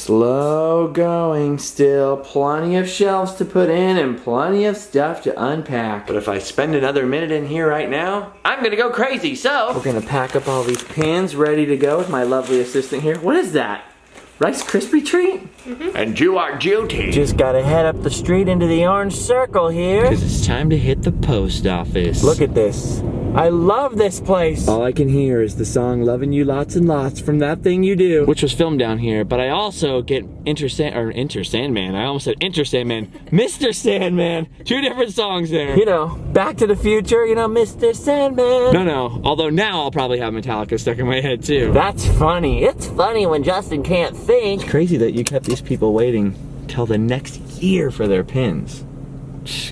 Slow going still. Plenty of shelves to put in and plenty of stuff to unpack. But if I spend another minute in here right now, I'm gonna go crazy. So we're gonna pack up all these pins ready to go with my lovely assistant here. What is that? Rice Krispie treat? And you are duty. Just gotta head up the street into the orange circle here. Because it's time to hit the post office. Look at this. I love this place. All I can hear is the song Loving You Lots and Lots from That Thing You Do, which was filmed down here, but I also get Enter Sandman. I almost said Enter Sandman. Mr. Sandman. Two different songs there. You know, Back to the Future, you know, Mr. Sandman. No. Although now I'll probably have Metallica stuck in my head too. That's funny. It's funny when Justin can't think. It's crazy that you kept these people waiting till the next year for their pins.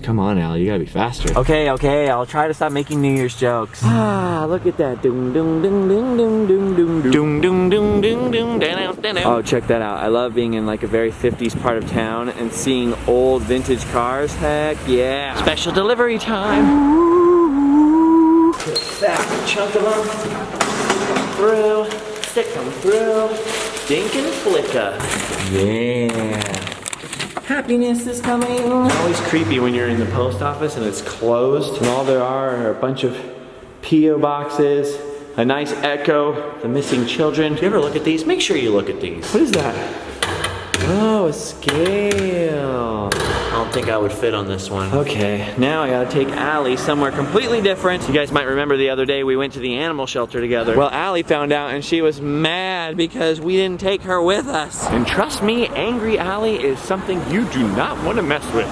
Come on, Al, you gotta be faster. Okay, I'll try to stop making New Year's jokes. Ah, look at that. Oh, check that out. I love being in like a very 50s part of town and seeing old vintage cars. Heck yeah. Special delivery time. Get a fat chunk of them. Through. Stick them through. Dink and flicka. Yeah. Happiness is coming. It's always creepy when you're in the post office and it's closed and all there are a bunch of P.O. boxes, a nice echo, the missing children. Do you ever look at these? Make sure you look at these. What is that? Oh, a scale. I don't think I would fit on this one. Okay, now I gotta take Allie somewhere completely different. You guys might remember the other day we went to the animal shelter together. Well, Allie found out and she was mad because we didn't take her with us. And trust me, angry Allie is something you do not want to mess with.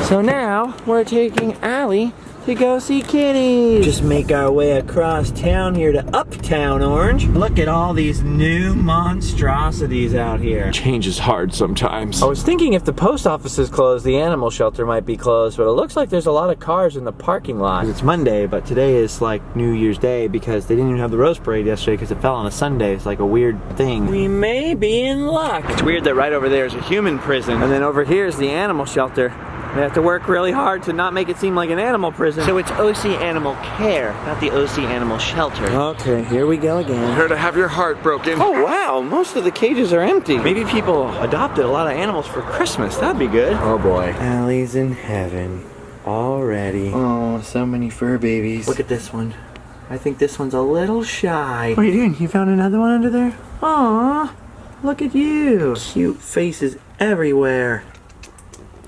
So now we're taking Allie to go see kitties. Just make our way across town here to Uptown Orange. Look at all these new monstrosities out here. Change is hard sometimes. I was thinking if the post office is closed, the animal shelter might be closed, but it looks like there's a lot of cars in the parking lot. It's Monday, but today is like New Year's Day because they didn't even have the Rose Parade yesterday because it fell on a Sunday. It's like a weird thing. We may be in luck. It's weird that right over there is a human prison, and then over here is the animal shelter. They have to work really hard to not make it seem like an animal prison. So it's OC Animal Care, not the OC Animal Shelter. Okay, here we go again. Here to have your heart broken. Oh wow, most of the cages are empty. Maybe people adopted a lot of animals for Christmas. That'd be good. Oh boy. Allie's in heaven already. Oh, so many fur babies. Look at this one. I think this one's a little shy. What are you doing? You found another one under there? Aw, look at you. Cute faces everywhere.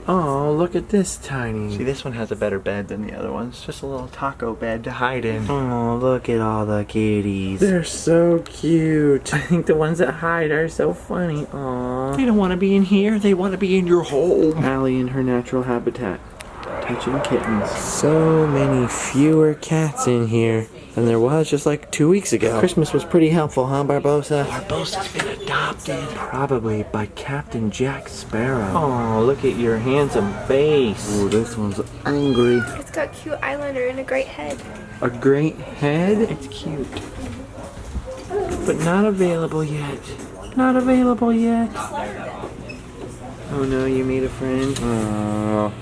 Oh, look at this tiny. See, this one has a better bed than the other ones. Just a little taco bed to hide in. Oh, look at all the kitties. They're so cute. I think the ones that hide are so funny. Aw. They don't want to be in here. They want to be in your home. Allie in her natural habitat. Touching kittens. So many fewer cats in here than there was just like 2 weeks ago. Christmas was pretty helpful, huh, Barbosa? Barbosa's been adopted. Probably by Captain Jack Sparrow. Oh, look at your handsome face. Ooh, this one's angry. It's got cute eyeliner and a great head. A great head? It's cute. But not available yet. Not available yet. Oh no, you made a friend? Oh.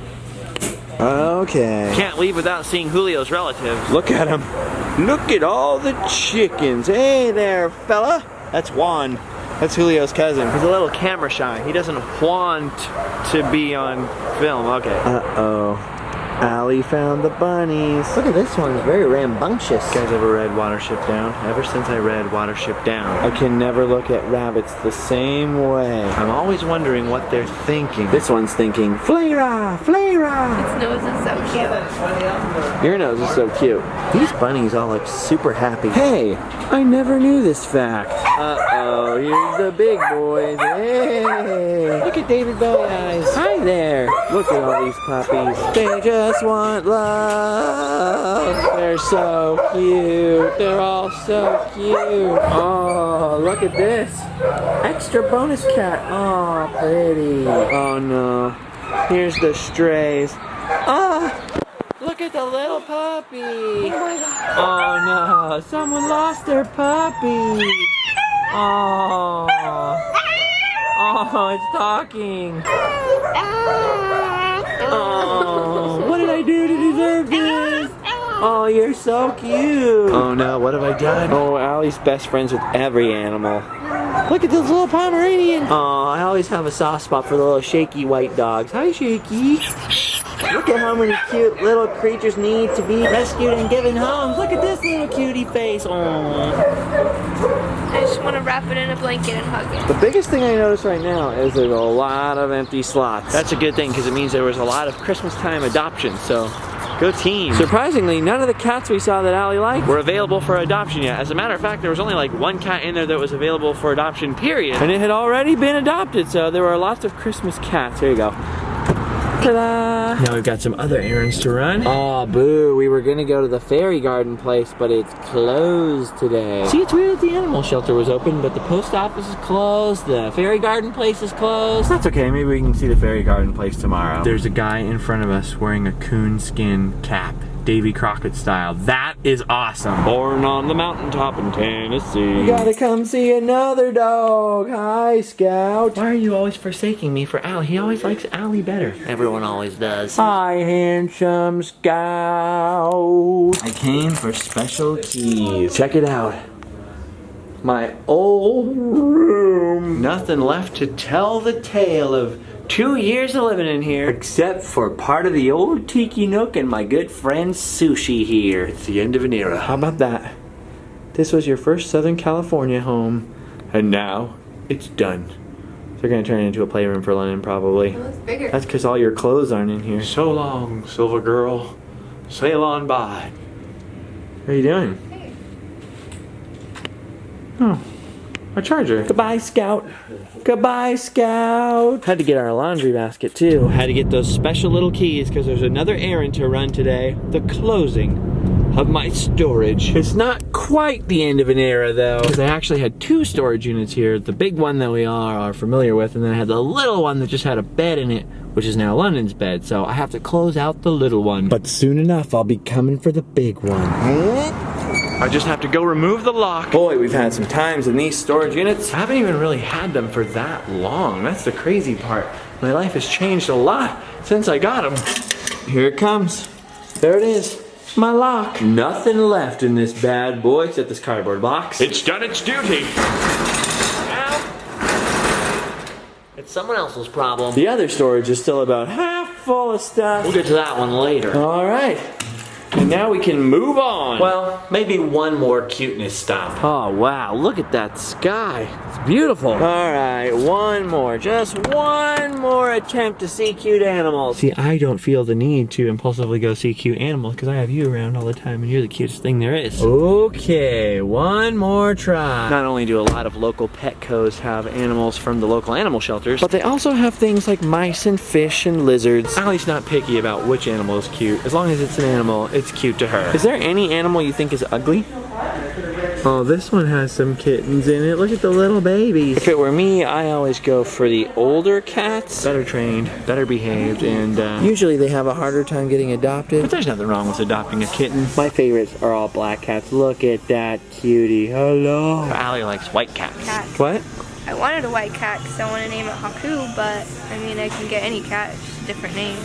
Okay. Can't leave without seeing Julio's relatives. Look at him. Look at all the chickens. Hey there, fella. That's Juan. That's Julio's cousin. He's a little camera shy. He doesn't want to be on film. Okay. Uh-oh. Allie found the bunnies. Look at this one. It's very rambunctious. You guys ever read Watership Down? Ever since I read Watership Down, I can never look at rabbits the same way. I'm always wondering what they're thinking. This one's thinking, Flayra, Flayra. Its nose is so cute. Your nose is so cute. These bunnies all look super happy. Hey, I never knew this fact. Uh-oh, here's the big boys. Hey, look at David Bowie eyes. Hi there. Look at all these puppies. They just want love. They're so cute. They're all so cute. Oh, look at this. Extra bonus cat. Oh, pretty. Oh no. Here's the strays. Ah! Look at the little puppy. Oh my God. Oh no, someone lost their puppy. Oh. Oh, it's talking. Oh, what did I do to deserve this? Oh, you're so cute. Oh no, what have I done? Oh, Allie's best friends with every animal. Look at this little Pomeranian. Oh, I always have a soft spot for the little shaky white dogs. Hi, Shaky. Look at how many cute little creatures need to be rescued and given homes. Look at this little cutie face. I just want to wrap it in a blanket and hug it. The biggest thing I notice right now is there's a lot of empty slots. That's a good thing because it means there was a lot of Christmas time adoptions, so go team. Surprisingly, none of the cats we saw that Allie liked were available for adoption yet. As a matter of fact, there was only like one cat in there that was available for adoption, period. And it had already been adopted, so there were lots of Christmas cats. Here you go. Ta-da! Now we've got some other errands to run. Oh, boo. We were gonna go to the fairy garden place, but it's closed today. See, it's weird that the animal shelter was open, but the post office is closed, the fairy garden place is closed. That's okay. Maybe we can see the fairy garden place tomorrow. There's a guy in front of us wearing a coon skin cap. Davy Crockett style. That is awesome. Born on the mountaintop in Tennessee. You gotta come see another dog. Hi, Scout. Why are you always forsaking me for Allie? He always likes Allie better. Everyone always does. Hi, handsome Scout. I came for special keys. Check it out. My old room. Nothing left to tell the tale of 2 years of living in here, except for part of the old tiki nook and my good friend Sushi here. It's the end of an era. How about that? This was your first Southern California home, and now it's done. They're gonna turn it into a playroom for Lennon, probably. It looks bigger. That's because all your clothes aren't in here. So long, Silver Girl. Sail on by. What are you doing? Hey. Oh. A charger. Goodbye, Scout. Goodbye, Scout. Had to get our laundry basket, too. Had to get those special little keys because there's another errand to run today. The closing of my storage. It's not quite the end of an era, though, because I actually had 2 storage units here. The big one that we all are familiar with, and then I had the little one that just had a bed in it, which is now London's bed. So I have to close out the little one. But soon enough, I'll be coming for the big one. I just have to go remove the lock. Boy, we've had some times in these storage units. I haven't even really had them for that long. That's the crazy part. My life has changed a lot since I got them. Here it comes. There it is. My lock. Nothing left in this bad boy except this cardboard box. It's done its duty. Ow. It's someone else's problem. The other storage is still about half full of stuff. We'll get to that one later. All right. And now we can move on. Well, maybe one more cuteness stop. Oh, wow. Look at that sky. It's beautiful. All right, one more. Just one more attempt to see cute animals. See, I don't feel the need to impulsively go see cute animals because I have you around all the time and you're the cutest thing there is. Okay, one more try. Not only do a lot of local Petcos have animals from the local animal shelters, but they also have things like mice and fish and lizards. Allie's not picky about which animal is cute. As long as it's an animal, it's cute to her. Is there any animal you think is ugly? Oh, this one has some kittens in it. Look at the little babies. If it were me, I always go for the older cats. Better trained, better behaved, and usually they have a harder time getting adopted. But there's nothing wrong with adopting a kitten. My favorites are all black cats. Look at that cutie. Hello. Allie likes white cats. Cat. What? I wanted a white cat because I want to name it Haku, but I mean, I can get any cat, it's just a different name.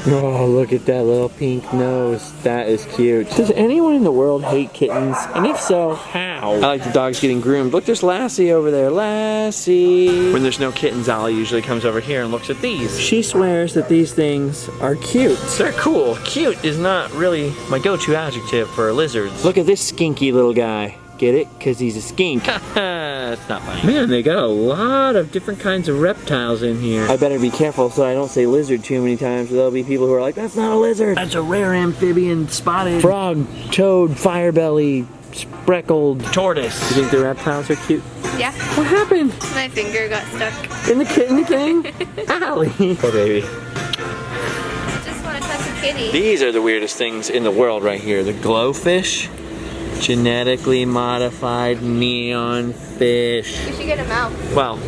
Oh, look at that little pink nose. That is cute. Does anyone in the world hate kittens? And if so, how? I like the dogs getting groomed. Look, there's Lassie over there. Lassie. When there's no kittens, Allie usually comes over here and looks at these. She swears that these things are cute. They're cool. Cute is not really my go-to adjective for lizards. Look at this skinky little guy. Get it? Because he's a skink. That's not funny. Man, they got a lot of different kinds of reptiles in here. I better be careful so I don't say lizard too many times, or there'll be people who are like, that's not a lizard. That's a rare amphibian spotted frog, toad, firebelly, speckled tortoise. You think the reptiles are cute? Yeah. What happened? My finger got stuck. In the kitten thing? Allie. Poor baby. I just want to touch a kitty. These are the weirdest things in the world right here. The glowfish. Genetically modified neon fish. We should get a mouse. Well,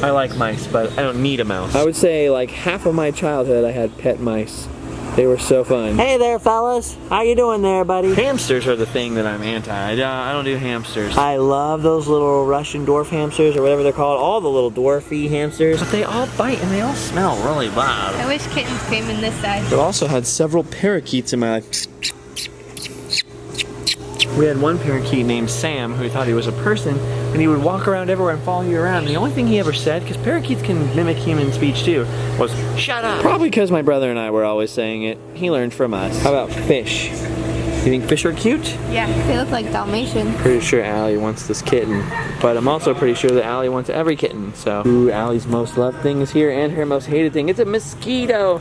I like mice, but I don't need a mouse. I would say like half of my childhood I had pet mice. They were so fun. Hey there, fellas. How you doing there, buddy? Hamsters are the thing that I'm anti. I don't do hamsters. I love those little Russian dwarf hamsters or whatever they're called. All the little dwarfy hamsters. But they all bite and they all smell really bad. I wish kittens came in this size. I've also had several parakeets in my life. We had one parakeet named Sam who thought he was a person, and he would walk around everywhere and follow you around. And the only thing he ever said, because parakeets can mimic human speech too, was, "Shut up!" Probably because my brother and I were always saying it. He learned from us. How about fish? You think fish are cute? Yeah, they look like Dalmatians. Pretty sure Allie wants this kitten, but I'm also pretty sure that Allie wants every kitten. So, ooh, Allie's most loved thing is here, and her most hated thing. It's a mosquito.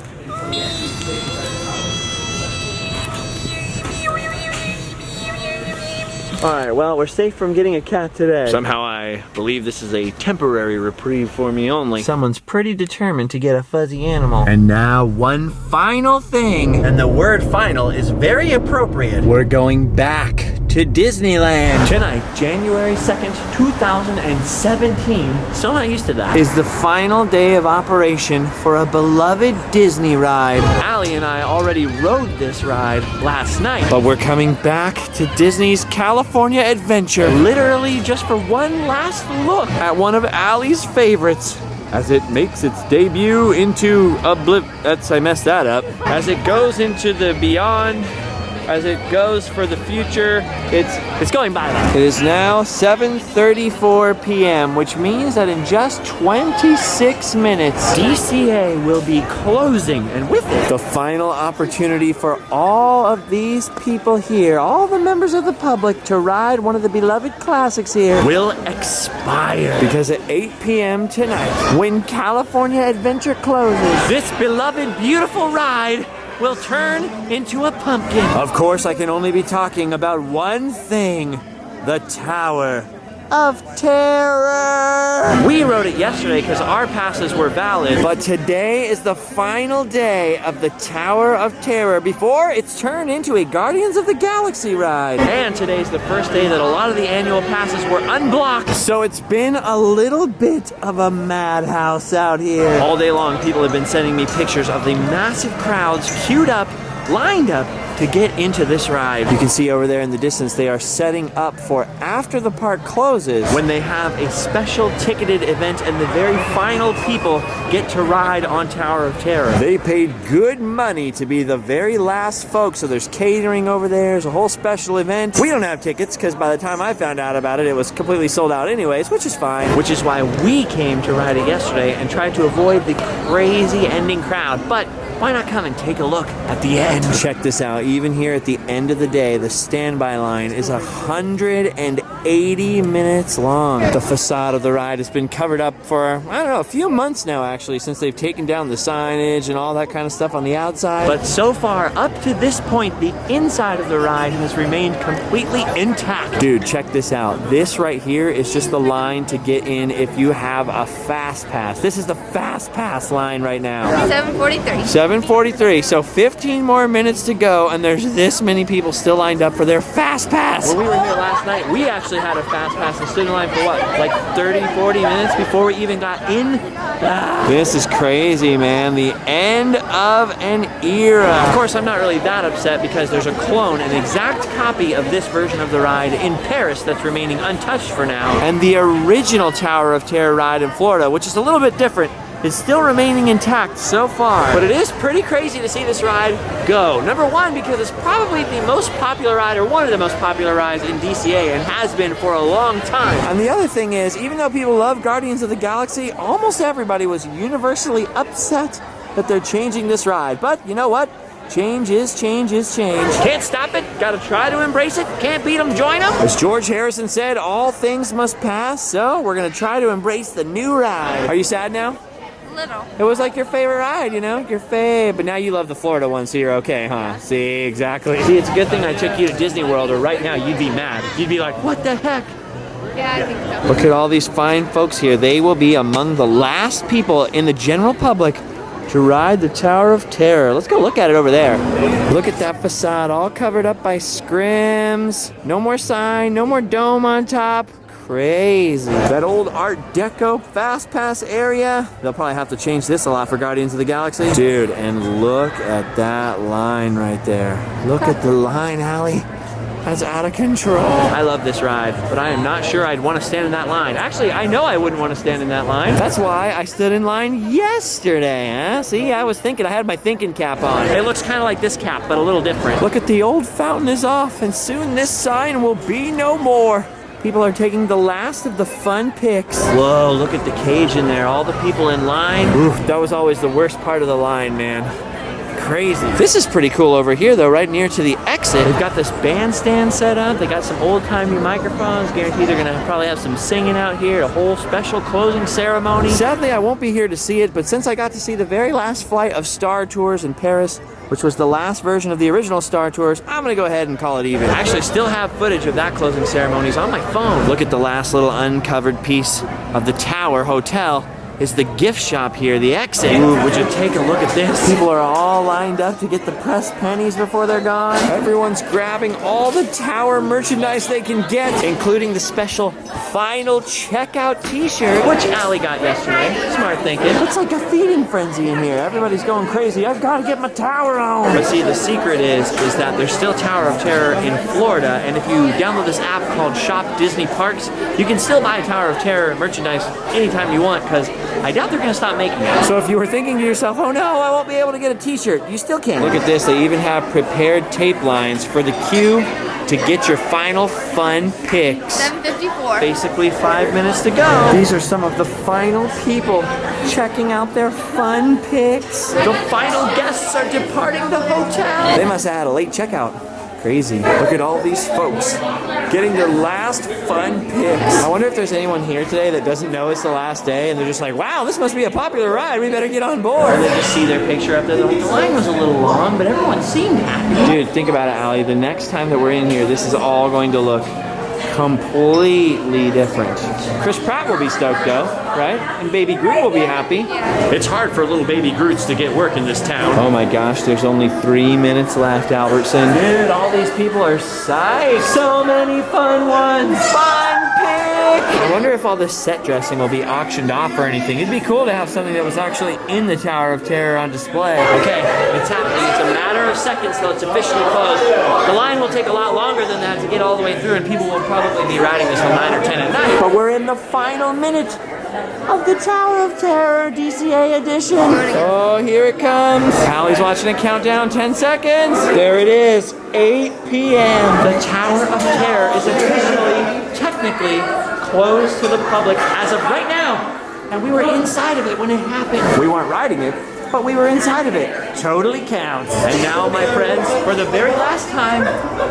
Alright, well, we're safe from getting a cat today. Somehow I believe this is a temporary reprieve for me only. Someone's pretty determined to get a fuzzy animal. And now one final thing, and the word final is very appropriate. We're going back to Disneyland. Tonight, January 2nd, 2017, still not used to that, is the final day of operation for a beloved Disney ride. Allie and I already rode this ride last night, but we're coming back to Disney's California Adventure, literally just for one last look at one of Allie's favorites, as it makes its debut into I messed that up. As it goes into the beyond, as it goes for the future, it's going by that. It is now 7:34 p.m., which means that in just 26 minutes, DCA will be closing, and with it, the final opportunity for all of these people here, all the members of the public, to ride one of the beloved classics here, will expire. Because at 8 p.m. tonight, when California Adventure closes, this beloved, beautiful ride will turn into a pumpkin. Of course, I can only be talking about one thing: the Tower of Terror. We rode it yesterday because our passes were valid, but today is the final day of the Tower of Terror before it's turned into a Guardians of the Galaxy ride. And today's the first day that a lot of the annual passes were unblocked, so it's been a little bit of a madhouse out here. All day long, people have been sending me pictures of the massive crowds queued up, lined up to get into this ride. You can see over there in the distance, they are setting up for after the park closes, when they have a special ticketed event and the very final people get to ride on Tower of Terror. They paid good money to be the very last folks, so there's catering over there, there's a whole special event. We don't have tickets because by the time I found out about it, it was completely sold out anyways, which is fine. Which is why we came to ride it yesterday and tried to avoid the crazy ending crowd. But why not come and take a look at the end? Check this out. Even here at the end of the day, the standby line is 180 minutes long. The facade of the ride has been covered up for, I don't know, a few months now actually, since they've taken down the signage and all that kind of stuff on the outside. But so far, up to this point, the inside of the ride has remained completely intact. Dude, check this out. This right here is just the line to get in if you have a fast pass. This is the fast pass line right now. 7:43. 7:43, so 15 more minutes to go, and there's this many people still lined up for their fast pass. When we were here last night, we actually had a fast pass and stood in line for what, like 30, 40 minutes before we even got in? This is crazy, man. The end of an era. Of course, I'm not really that upset because there's a clone, an exact copy of this version of the ride in Paris that's remaining untouched for now. And the original Tower of Terror ride in Florida, which is a little bit different, is still remaining intact so far. But it is pretty crazy to see this ride go. Number one, because it's probably the most popular ride, or one of the most popular rides in DCA, and has been for a long time. And the other thing is, even though people love Guardians of the Galaxy, almost everybody was universally upset that they're changing this ride. But you know what? Change is change is change. Can't stop it, gotta try to embrace it. Can't beat them, join them. As George Harrison said, all things must pass, so we're gonna try to embrace the new ride. Are you sad now? Little. It was like your favorite ride, you know? Your fave. But now you love the Florida one, so you're okay, huh? See, exactly. See, it's a good thing I took you to Disney World, or right now you'd be mad. You'd be like, what the heck? Yeah, I think so. Look at all these fine folks here. They will be among the last people in the general public to ride the Tower of Terror. Let's go look at it over there. Look at that facade, all covered up by scrims. No more sign, no more dome on top. Crazy. That old Art Deco Fast Pass area. They'll probably have to change this a lot for Guardians of the Galaxy. Dude, and look at that line right there. Look at the line, Allie. That's out of control. I love this ride, but I am not sure I'd want to stand in that line. Actually, I know I wouldn't want to stand in that line. That's why I stood in line yesterday, huh? See, I was thinking, I had my thinking cap on. It looks kind of like this cap, but a little different. Look at the old fountain is off, and soon this sign will be no more. People are taking the last of the fun pics. Whoa, look at the cage in there. All the people in line. Oof, that was always the worst part of the line, man. Crazy. This is pretty cool over here though, right near to the exit. They've got this bandstand set up. They got some old-timey microphones. Guaranteed they're gonna probably have some singing out here, a whole special closing ceremony. Sadly, I won't be here to see it, but since I got to see the very last flight of Star Tours in Paris, which was the last version of the original Star Tours, I'm gonna go ahead and call it even. I actually still have footage of that closing ceremonies on my phone. Look at the last little uncovered piece of the Tower Hotel. Is the gift shop here, the exit. Ooh, would you take a look at this? People are all lined up to get the pressed pennies before they're gone. Everyone's grabbing all the Tower merchandise they can get, including the special final checkout t-shirt, which Allie got yesterday. Smart thinking. It's like a feeding frenzy in here. Everybody's going crazy. I've got to get my Tower on. But see, the secret is that there's still Tower of Terror in Florida, and if you download this app called Shop Disney Parks, you can still buy Tower of Terror merchandise anytime you want, because I doubt they're gonna stop making it. So if you were thinking to yourself, oh no, I won't be able to get a t-shirt, you still can. Look at this, they even have prepared tape lines for the queue to get your final fun pics. 7:54. Basically 5 minutes to go. These are some of the final people checking out their fun pics. The final guests are departing the hotel. They must have had a late checkout. Crazy. Look at all these folks getting their last fun pics. I wonder if there's anyone here today that doesn't know it's the last day and they're just like, wow, this must be a popular ride. We better get on board. And they just see their picture up there. They're like, the line was a little long, but everyone seemed happy. Dude, think about it, Allie. The next time that we're in here, this is all going to look completely different. Chris Pratt will be stoked though, right? And Baby Groot will be happy. It's hard for little Baby Groots to get work in this town. Oh my gosh, there's only 3 minutes left, Albertson. Dude, all these people are psyched. So many fun ones. Fun pick! I wonder if all this set dressing will be auctioned off or anything. It'd be cool to have something that was actually in the Tower of Terror on display. Okay, it's happening. It's a matter of seconds till it's officially closed. The line will take a lot longer than that to get all the way through, and people will probably be riding this till 9 or 10 at night. But we're in the final minute of the Tower of Terror DCA edition. Oh, here it comes. Allie's watching it count down 10 seconds. There it is, 8 p.m. The Tower of Terror is officially, technically, closed to the public as of right now. And we were inside of it when it happened. We weren't riding it, but we were inside of it. Totally counts. And now, my friends, for the very last time,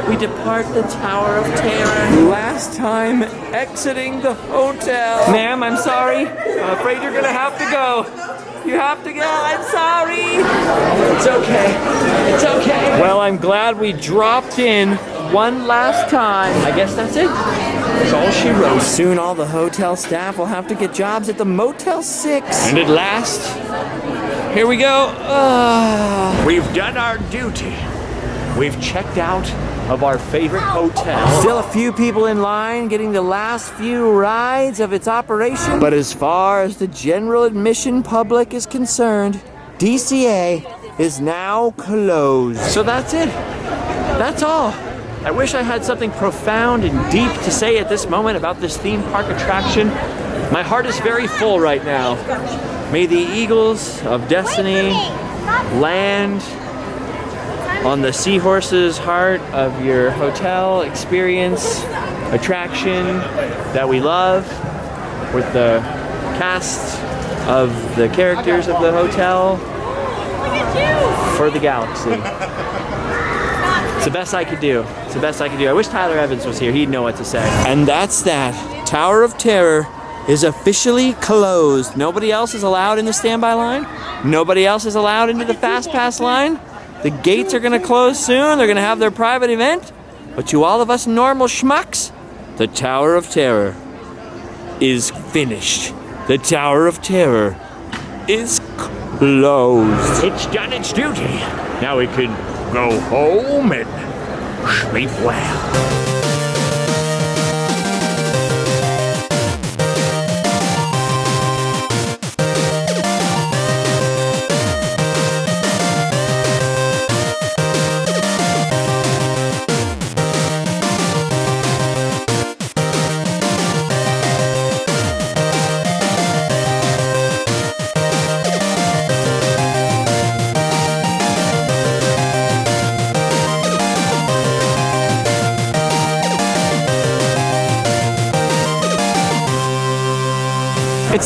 we depart the Tower of Terror. Last time exiting the hotel. Ma'am, I'm sorry. I'm afraid you're gonna have to go. You have to go. I'm sorry. It's okay. It's okay. Well, I'm glad we dropped in one last time. I guess that's it. That's all she wrote. Soon all the hotel staff will have to get jobs at the Motel 6. And at last, here we go. We've done our duty. We've checked out of our favorite hotel. Still a few people in line getting the last few rides of its operation. But as far as the general admission public is concerned, DCA is now closed. So that's it. That's all. I wish I had something profound and deep to say at this moment about this theme park attraction. My heart is very full right now. May the eagles of destiny land on the seahorse's heart of your hotel experience, attraction that we love, with the cast of the characters of the hotel for the galaxy. It's the best I could do. It's the best I could do. I wish Tyler Evans was here. He'd know what to say. And that's that. Tower of Terror is officially closed. Nobody else is allowed in the standby line. Nobody else is allowed into the fast pass line. The gates are gonna close soon. They're gonna have their private event. But to all of us normal schmucks, the Tower of Terror is finished. The Tower of Terror is closed. It's done its duty. Now we can go home and sleep well.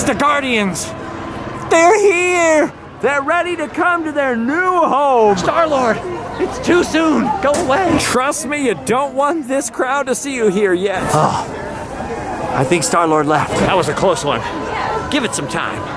the Guardians. They're here. They're ready to come to their new home. Star-Lord, it's too soon. Go away. Trust me, you don't want this crowd to see you here yet. I think Star-Lord left. That was a close one. Give it some time.